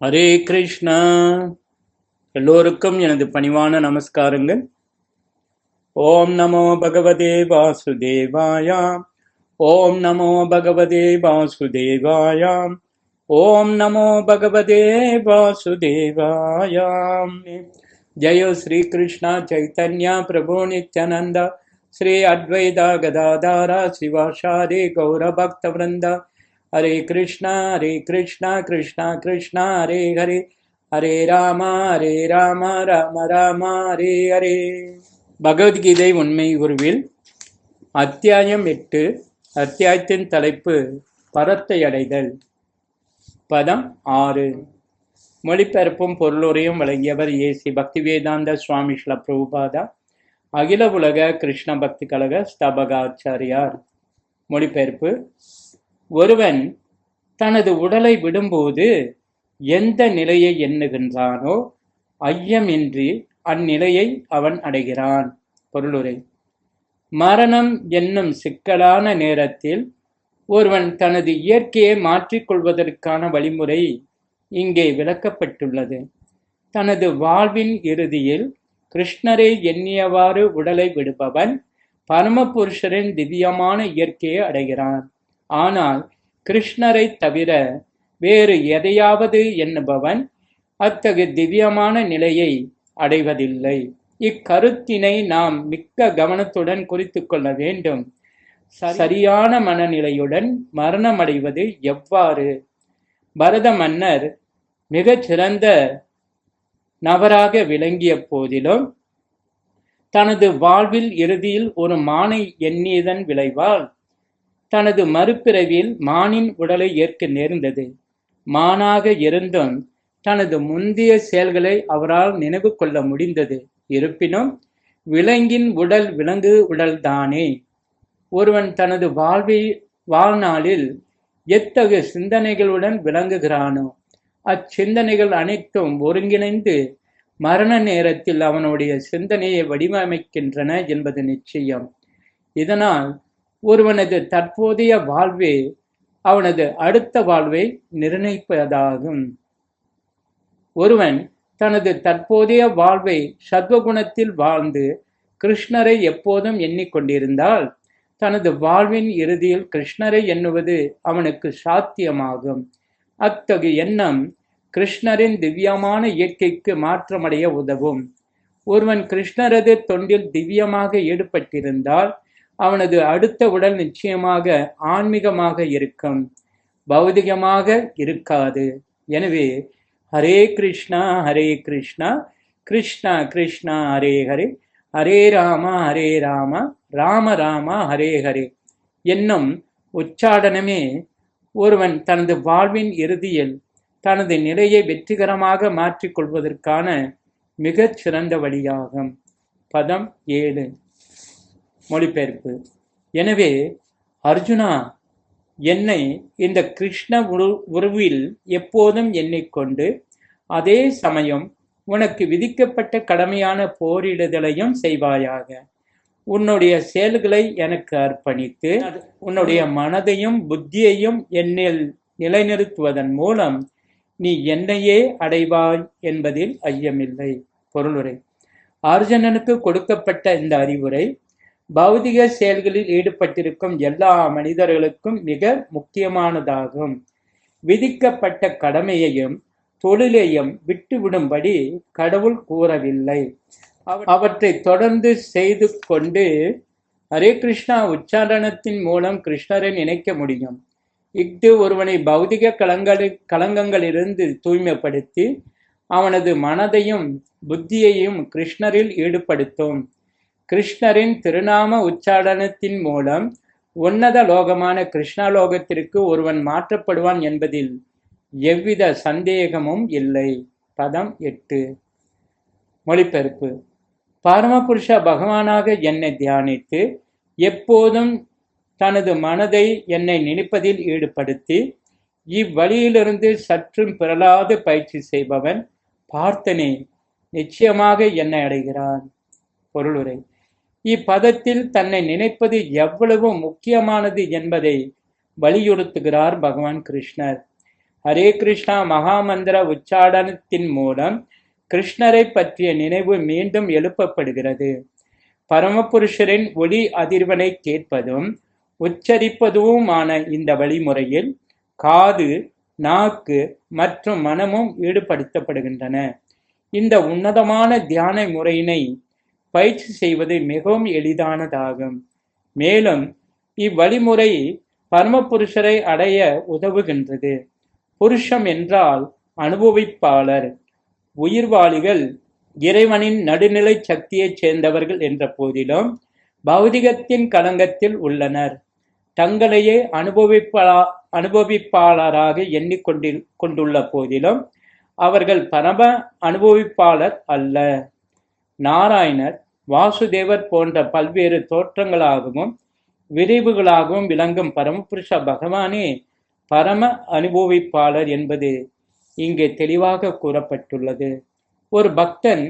ஹரே கிருஷ்ணா. எல்லோருக்கும் எனது பணிவான நமஸ்காரங்கள். ஓம் நமோ பகவதே வாசுதேவாயாம். ஓம் நமோ பகவதே வாசுதேவாயாம். ஓம் நமோ பகவதே வாசுதேவாயாம். ஜெய ஸ்ரீ கிருஷ்ணா சைத்தன்யா பிரபு நித்யானந்தா ஸ்ரீ அத்வைதா கதாதாரா சிவாஷாரி கௌர பக்த விருந்தா. ஹரே கிருஷ்ணா கிருஷ்ணா கிருஷ்ணா ஹரே ஹரே, ஹரே ராம ராம ராம ஹரே ஹரே. பகவத்கீதை உண்மை குருவில் அத்தியாயம் 8. அத்தியாயத்தின் தலைப்பு பரத்தை அடைதல். பதம் 6. மொழிபெயர்ப்பும் பொருளுரையும் வழங்கியவர் ஏசி பக்திவேதாந்த சுவாமி ஸ்ரீல பிரபுபாதா, அகில உலக கிருஷ்ண பக்தி கழக ஸ்தாபகாச்சாரியார். மொழிபெயர்ப்பு: ஒருவன் தனது உடலை விடும்போது எந்த நிலையை எண்ணுகின்றானோ ஐயமின்றி அந்நிலையை அவன் அடைகிறான். பொருளுரை: மரணம் என்னும் சிக்கலான நேரத்தில் ஒருவன் தனது இயற்கையை மாற்றிக்கொள்வதற்கான வழிமுறை இங்கே விளக்கப்பட்டுள்ளது. தனது வாழ்வின் இறுதியில் கிருஷ்ணரை எண்ணியவாறு உடலை விடுபவன் பரமபுருஷரின் திவ்யமான இயற்கையை அடைகிறான். ஆனால் கிருஷ்ணரை தவிர வேறு எதையாவது எண்ணுபவன் அத்தகைய திவ்யமான நிலையை அடைவதில்லை. இக்கருத்தினை நாம் மிக்க கவனத்துடன் குறித்து கொள்ள வேண்டும். சரியான மனநிலையுடன் மரணமடைவது எவ்வாறு? பரத மன்னர் மிகச் சிறந்த நபராக விளங்கிய போதிலும் தனது வாழ்வில் இறுதியில் ஒரு மானை எண்ணியதன் விளைவால் தனது மறுபிறவியில் மானின் உடலை ஏற்க நேர்ந்தது. மானாக இருந்தும் தனது முந்தைய செயல்களை அவரால் நினைவு கொள்ள முடிந்தது. இருப்பினும் விலங்கின் உடல் விலங்கு உடல்தானே. ஒருவன் தனது வாழ்நாளில் எத்தகைய சிந்தனைகளுடன் விளங்குகிறானோ அச்சிந்தனைகள் அனைத்தும் ஒருங்கிணைந்து மரண நேரத்தில் அவனுடைய சிந்தனையை வடிவமைக்கின்றன என்பது நிச்சயம். இதனால் ஒருவனது தற்போதைய வாழ்வே அவனது அடுத்த வாழ்வை நிர்ணயிப்பதாகும். ஒருவன் தனது தற்போதைய வாழ்வை சத்வகுணத்தில் வாழ்ந்து கிருஷ்ணரை எப்போதும் எண்ணிக்கொண்டிருந்தால் தனது வாழ்வின் இறுதியில் கிருஷ்ணரை எண்ணுவது அவனுக்கு சாத்தியமாகும். அத்தகைய எண்ணம் கிருஷ்ணரின் திவ்யமான இயற்கைக்கு மாற்றமடைய உதவும். ஒருவன் கிருஷ்ணரது தொண்டில் திவ்யமாக ஈடுபட்டிருந்தால் அவனது அடுத்த உடல் நிச்சயமாக ஆன்மீகமாக இருக்கும், பௌதிகமாக இருக்காது. எனவே ஹரே கிருஷ்ணா கிருஷ்ணா கிருஷ்ணா ஹரே ஹரே, ஹரே ராம ராம ராம ஹரே ஹரே என்னும் உச்சாடனமே ஒருவன் தனது வாழ்வின் இறுதியில் தனது நிலையை வெற்றிகரமாக மாற்றிக்கொள்வதற்கான மிகச் சிறந்த வழியாகும். பதம் 7. மொழிபெயர்ப்பு: எனவே அர்ஜுனா, என்னை இந்த கிருஷ்ண உருவில் எப்போதும் எண்ணிக்கொண்டு அதே சமயம் உனக்கு விதிக்கப்பட்ட கடமையான போரிடுதலையும் செய்வாயாக. உன்னுடைய செயல்களை எனக்கு அர்ப்பணித்து உன்னுடைய மனதையும் புத்தியையும் என்னில் நிலைநிறுத்துவதன் மூலம் நீ என்னையே அடைவாய் என்பதில் ஐயமில்லை. பொருளுரை: அர்ஜுனனுக்கு கொடுக்கப்பட்ட இந்த அறிவுரை பௌதிக செயல்களில் ஈடுபட்டிருக்கும் எல்லா மனிதர்களுக்கும் மிக முக்கியமானதாகும். விதிக்கப்பட்ட கடமையையும் தொழிலையும் விட்டுவிடும்படி கடவுள் கூறவில்லை. அவற்றை தொடர்ந்து செய்து கொண்டு ஹரே கிருஷ்ணா உச்சாரணத்தின் மூலம் கிருஷ்ணரை நினைக்க முடியும். இஃது ஒருவனை பௌதிக களங்கங்களிலிருந்து தூய்மைப்படுத்தி அவனது மனதையும் புத்தியையும் கிருஷ்ணரில் ஈடுபடுத்தும். கிருஷ்ணரின் திருநாம உச்சாரணத்தின் மூலம் உன்னத லோகமான கிருஷ்ணலோகத்திற்கு ஒருவன் மாற்றப்படுவான் என்பதில் எவ்வித சந்தேகமும் இல்லை. பதம் 8. மொழிபெயர்ப்பு: பரமபுருஷ பகவானாக என்னை தியானித்து எப்போதும் தனது மனதை என்னை நினைப்பதில் ஈடுபடுத்தி இவ்வழியிலிருந்து சற்றும் பிறலாது பயிற்சி செய்பவன் பார்த்தனே நிச்சயமாக என்னை அடைகிறான். பொருளுரை: இப்பதத்தில் தன்னை நினைப்பது எவ்வளவு முக்கியமானது என்பதை வலியுறுத்துகிறார் பகவான் கிருஷ்ணர். ஹரே கிருஷ்ணா மகாமந்திர உச்சாடனத்தின் மூலம் கிருஷ்ணரை பற்றிய நினைவு மீண்டும் எழுப்பப்படுகிறது. பரமபுருஷரின் ஒளி அதிர்வனை கேட்பதும் உச்சரிப்பதுமான இந்த வழிமுறையில் காது, நாக்கு மற்றும் மனமும் ஈடுபடுத்தப்படுகின்றன. இந்த உன்னதமான தியான முறையினை பயிற்சி செய்வது மிகவும் எளிதானதாகும். மேலும் இவ்வழிமுறை பரமபுருஷரை அடைய உதவுகின்றது. புருஷம் என்றால் அனுபவிப்பாளர். உயிர்வாளிகள் இறைவனின் நடுநிலை சக்தியைச் சேர்ந்தவர்கள் என்ற போதிலும் பௌதிகத்தின் களங்கத்தில் உள்ளனர். தங்களையே அனுபவிப்பாளராக எண்ணிக்கொண்டுள்ள போதிலும் அவர்கள் பரம அனுபவிப்பாளர் அல்ல. நாராயணர், வாசுதேவர் போன்ற பல்வேறு தோற்றங்களாகவும் விரிவுகளாகவும் விளங்கும் பரமபுருஷ பகவானே பரம அனுபவிப்பாளர் என்பது இங்கே தெளிவாக கூறப்பட்டுள்ளது. ஒரு பக்தன்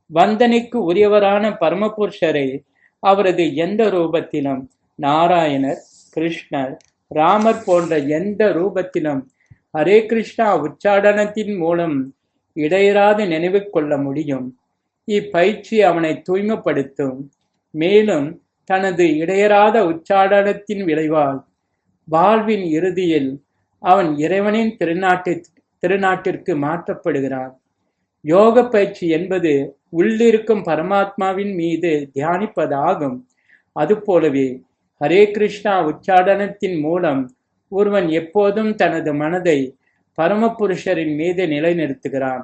வந்தனைக்கு உரியவரான பரமபுருஷரை அவரது எந்த ரூபத்திலும், நாராயணர், கிருஷ்ணர், ராமர் போன்ற எந்த ரூபத்திலும் ஹரே கிருஷ்ணா உச்சாடனத்தின் மூலம் இடையராது நினைவு கொள்ள முடியும். இப்பயிற்சி அவனை தூய்மைப்படுத்தும். மேலும் தனது இடையராத உச்சாடனத்தின் விளைவால் வாழ்வின் இறுதியில் அவன் இறைவனின் திருநாட்டிற்கு மாற்றப்படுகிறான். யோக பயிற்சி என்பது உள்ளிருக்கும் பரமாத்மாவின் மீது தியானிப்பதாகும். அதுபோலவே ஹரே கிருஷ்ணா உச்சாடனத்தின் மூலம் ஒருவன் எப்போதும் தனது மனதை பரமபுருஷரின் மீது நிலைநிறுத்துகிறான்.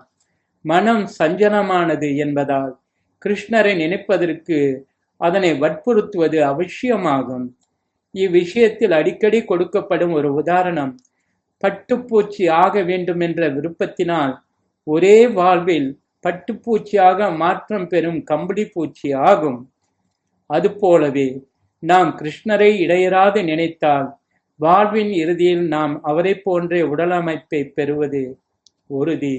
மனம் சஞ்சலமானது என்பதால் கிருஷ்ணரை நினைப்பதற்கு அதனை வற்புறுத்துவது அவசியமாகும். இவ்விஷயத்தில் அடிக்கடி கொடுக்கப்படும் ஒரு உதாரணம், பட்டுப்பூச்சி ஆக வேண்டுமென்ற விருப்பத்தினால் ஒரே வாழ்வில் பட்டுப்பூச்சியாக மாற்றம் பெறும் கம்பளி பூச்சி ஆகும். அதுபோலவே நாம் கிருஷ்ணரை இடையராது நினைத்தால் வாழ்வின் இறுதியில் நாம் அவரை போன்ற உடலமைப்பை பெறுவது உறுதி.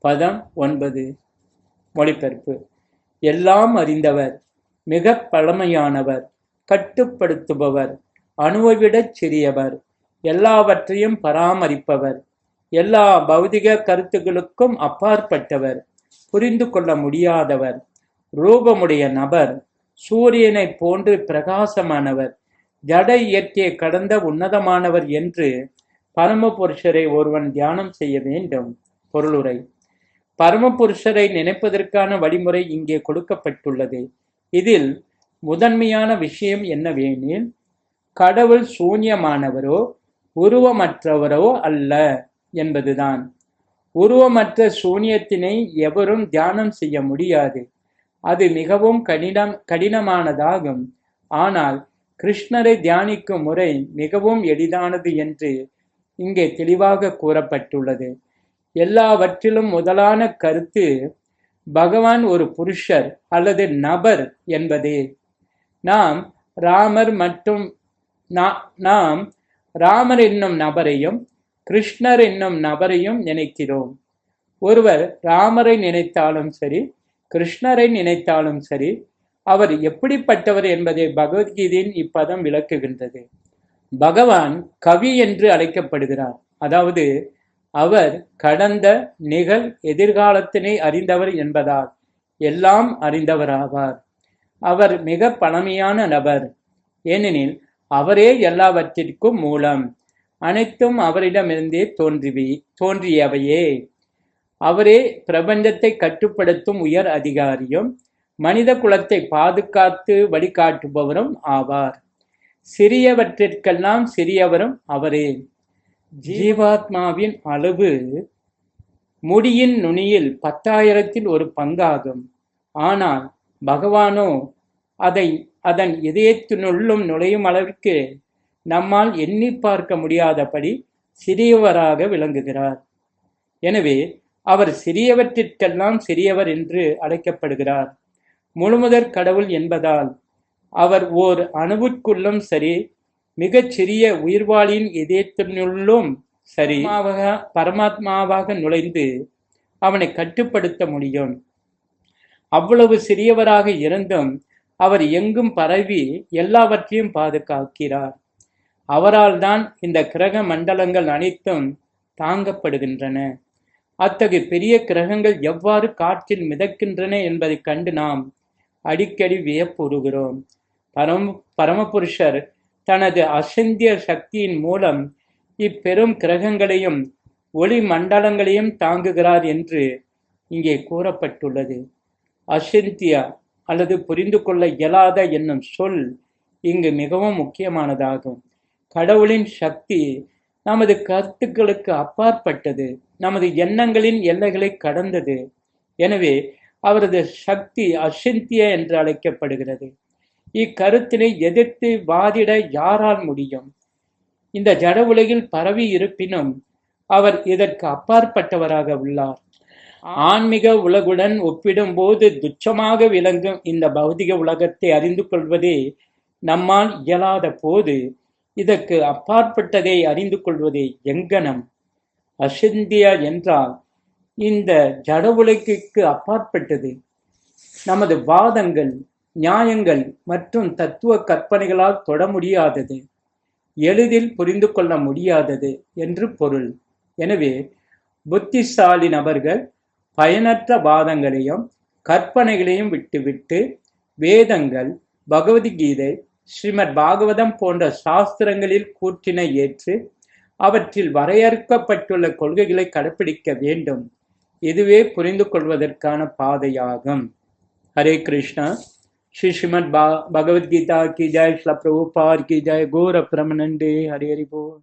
பதம் 9. மொழிபெயர்ப்பு. எல்லாம் அறிந்தவர், மிக பழமையானவர், கட்டுப்படுத்துபவர், அணுவைவிடச் சிறியவர், எல்லாவற்றையும் பராமரிப்பவர், எல்லா பௌதிக கருத்துக்களுக்கும் அப்பாற்பட்டவர், புரிந்து கொள்ள முடியாதவர், ரூபமுடைய நபர், சூரியனை போன்று பிரகாசமானவர், ஜட இயற்கையை கடந்த உன்னதமானவர் என்று பரமபுருஷரை ஒருவன் தியானம் செய்ய வேண்டும். பொருளுரை. பரமபுருஷரை நினைப்பதற்கான வழிமுறை இங்கே கொடுக்கப்பட்டுள்ளது. இதில் முதன்மையான விஷயம் என்னவெனில், கடவுள் சூன்யமானவரோ உருவமற்றவரோ அல்ல என்பதுதான். உருவமற்ற சூன்யத்தினை எவரும் தியானம் செய்ய முடியாது. அது மிகவும் கடினமானதாகும். ஆனால் கிருஷ்ணரை தியானிக்கும் முறை மிகவும் எளிதானது என்று இங்கே தெளிவாக கூறப்பட்டுள்ளது. எல்லாவற்றிலும் முதலான கருத்து பகவான் ஒரு புருஷர் அல்லது நபர் என்பதே. நாம் ராமர் என்னும் நபரையும் கிருஷ்ணர் என்னும் நபரையும் நினைக்கிறோம். ஒருவர் ராமரை நினைத்தாலும் சரி, கிருஷ்ணரை நினைத்தாலும் சரி, அவர் எப்படிப்பட்டவர் என்பதை பகவத்கீதையின் இப்பதம் விளக்குகின்றது. பகவான் கவி என்று அழைக்கப்படுகிறார். அதாவது அவர் கடந்த, நிகழ், எதிர்காலத்தினை அறிந்தவர் என்பதால் எல்லாம் அறிந்தவராவார். அவர் மிக பழமையான நபர். ஏனெனில் அவரே எல்லாவற்றிற்கும் மூலம். அனைத்தும் அவரிடமிருந்தே தோன்றியவையே. அவரே பிரபஞ்சத்தை கட்டுப்படுத்தும் உயர் அதிகாரியும் மனித குலத்தை பாதுகாத்து வழிகாட்டுபவரும் ஆவார். சிறியவற்றிற்கெல்லாம் சிறியவரும் அவரே. ஜீவாத்மாவின் அளவு முடியின் நுனியில் 10,000 ஒரு பங்காகும். ஆனால் பகவானோ அதன் இதயத்தினுள்ளும் நுழையும் அளவிற்கு நம்மால் எண்ணி பார்க்க முடியாதபடி சிறியவராக விளங்குகிறார். எனவே அவர் சிறியவற்றிற்கெல்லாம் சிறியவர் என்று அழைக்கப்படுகிறார். முழுமுதற் கடவுள் என்பதால் அவர் ஓர் அணுவுக்குள்ளும் சரி, மிகச் சிறிய உயிர்வாளியின் இதயத்தினுள்ளும் சரி பரமாத்மாவாக நுழைந்து அவனை கட்டுப்படுத்த முடியும். அவ்வளவு சிறியவராக இருந்தும் அவர் எங்கும் பரவி எல்லாவற்றையும் பாதுகாக்கிறார். அவரால் தான் இந்த கிரக மண்டலங்கள் அனைத்தும் தாங்கப்படுகின்றன. அத்தகைய பெரிய கிரகங்கள் எவ்வாறு காற்றில் மிதக்கின்றன என்பதைக் கண்டு நாம் அடிக்கடி வியப்புறுகிறோம். பரமபுருஷர் தனது அசிந்திய சக்தியின் மூலம் இப்பெரும் கிரகங்களையும் ஒளி மண்டலங்களையும் தாங்குகிறார் என்று இங்கே கூறப்பட்டுள்ளது. அசிந்தியா அல்லது புரிந்து கொள்ள இயலாத என்னும் சொல் இங்கு மிகவும் முக்கியமானதாகும். கடவுளின் சக்தி நமது கருத்துக்களுக்கு அப்பாற்பட்டது, நமது எண்ணங்களின் எல்லைகளை கடந்தது. எனவே அவரது சக்தி அசிந்திய என்று அழைக்கப்படுகிறது. இக்கருத்தினை எதிர்த்து வாதிட யாரால் முடியும்? இந்த ஜட உலகில் பரவி இருப்பினும் அவர் இதற்கு அப்பாற்பட்டவராக உள்ளார். ஆன்மீக உலகுடன் ஒப்பிடும்போது துச்சமாக விளங்கும் இந்த பௌதிக உலகத்தை அறிந்து கொள்வதே நம்மால் இயலாத போது, இதற்கு அப்பாற்பட்டதை அறிந்து கொள்வதே எங்கனம்? அசிந்தியா என்றால் இந்த ஜட உலகிற்கு அப்பாற்பட்டது. நமது வாதங்கள், நியாயங்கள் மற்றும் தத்துவ கற்பனைகளால் தொட முடியாதது, எளிதில் புரிந்து கொள்ள முடியாதது என்று பொருள். எனவே புத்திசாலி நபர்கள் பயனற்ற வாதங்களையும் கற்பனைகளையும் விட்டுவிட்டு வேதங்கள், பகவத்கீதை, ஸ்ரீமத் பாகவதம் போன்ற சாஸ்திரங்களில் கூற்றினை ஏற்று அவற்றில் வரையறுக்கப்பட்டுள்ள கொள்கைகளை கடைப்பிடிக்க வேண்டும். இதுவே புரிந்து கொள்வதற்கான பாதையாகும். ஹரே கிருஷ்ணா. श्री श्रीमद् भगवद गीता की जय, श्री प्रभुपाद की जय, गौर प्रेमानंदे, हरि हरि बोल।